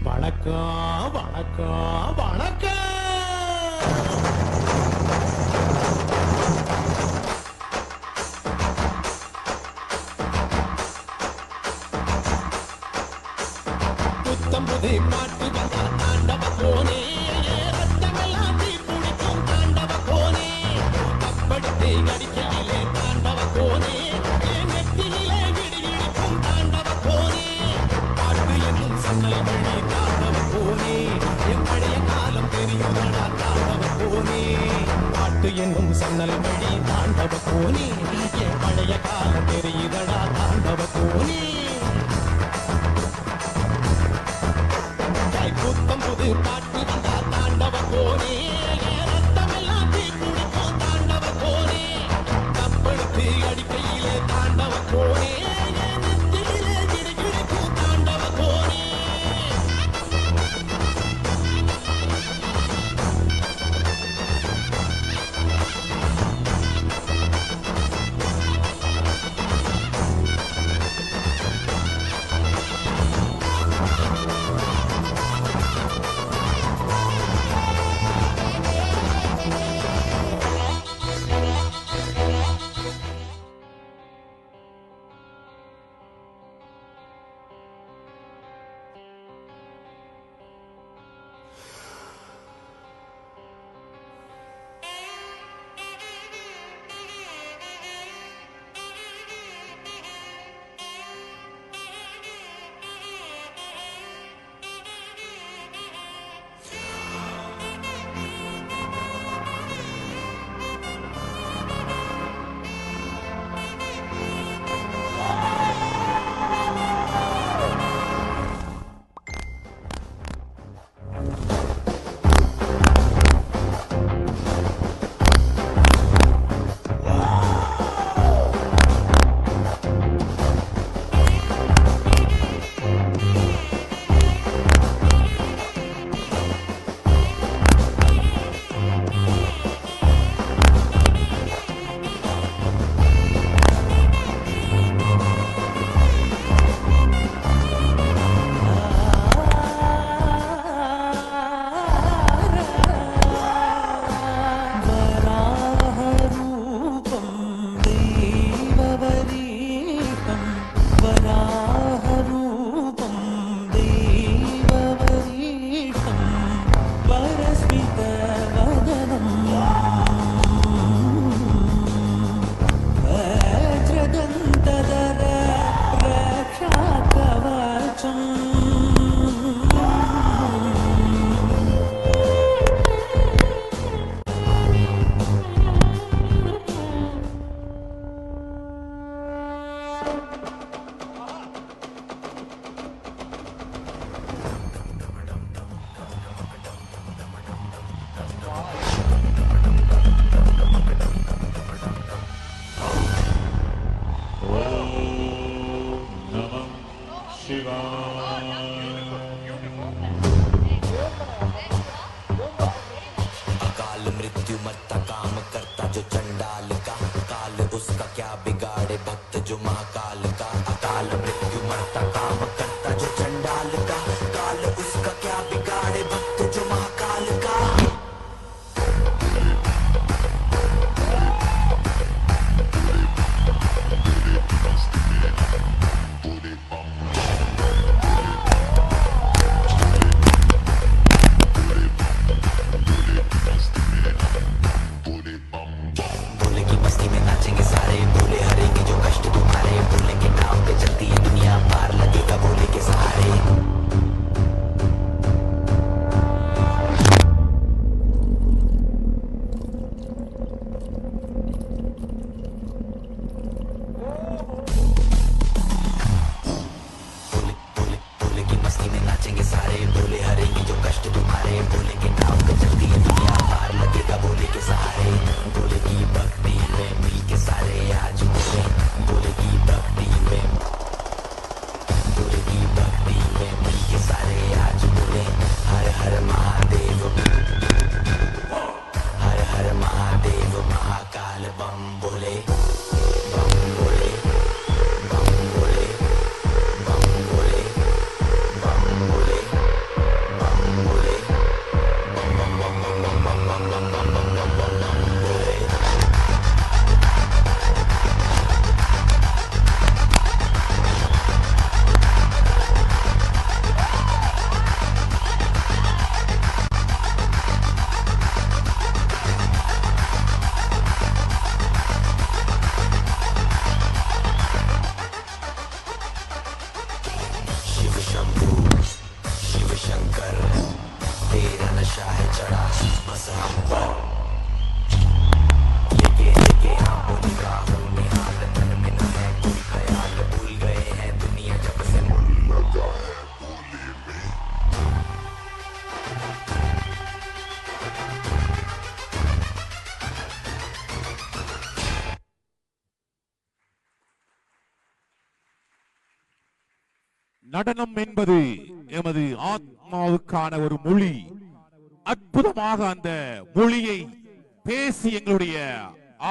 வணக்கம் வணக்கம் வணக்கம். புத்தம்புது பாட்டு வந்தா தாண்டவ கோனே, ரத்தமெல்லாம் தீ பிடிக்கும் தாண்டவ கோனே, கப்படுத்து அடிக்கையிலே தாண்டவ கோனே, என் நெத்தியிலே இடிக்கும் தாண்டவ கோனே, பாட்டு என்னும் சன்னல் வழி தாண்டவ கோனே, என் பழைய காலம் தெரியுதடா தாண்டவ கோனே, பாட்டு என்னும் சன்னல் வழி தாண்டவ கோனே, என் பழைய காலம் தெரியுதடா தாண்டவ கோனே. புத்தம் புது பாட்டு வந்தா தாண்டவ கோனே, ரத்தமெல்லாம் தீ குடிக்கும் தாண்டவ கோனே, கப்படுத்து அடிக்கையிலே தாண்டவ கோனே, நெத்தியிலே கிடுகிடுக்கும் தாண்டவ கோனே. நடனம் என்பது எமது ஆத்மாவுக்கான ஒரு மொழி. அற்புதமாக அந்த மொழியை பேசி எங்களுடைய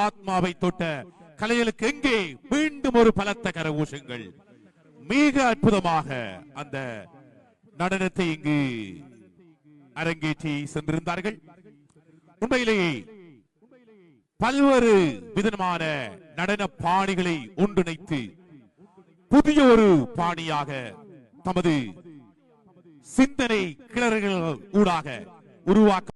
ஆத்மாவை தொட்ட கலைகளுக்கு எங்கே மீண்டும் ஒரு பலத்த கரகோஷங்கள். மிக அற்புதமாக அந்த நடனத்தை இங்கு அரங்கேற்றி சென்றிருந்தார்கள். உண்மையிலேயே பல்வேறு விதமான நடன பாணிகளை ஒன்றிணைத்து புதிய ஒரு பாணியாக தமது சிந்தனை கிளறுகள் ஊடாக உருவாக்க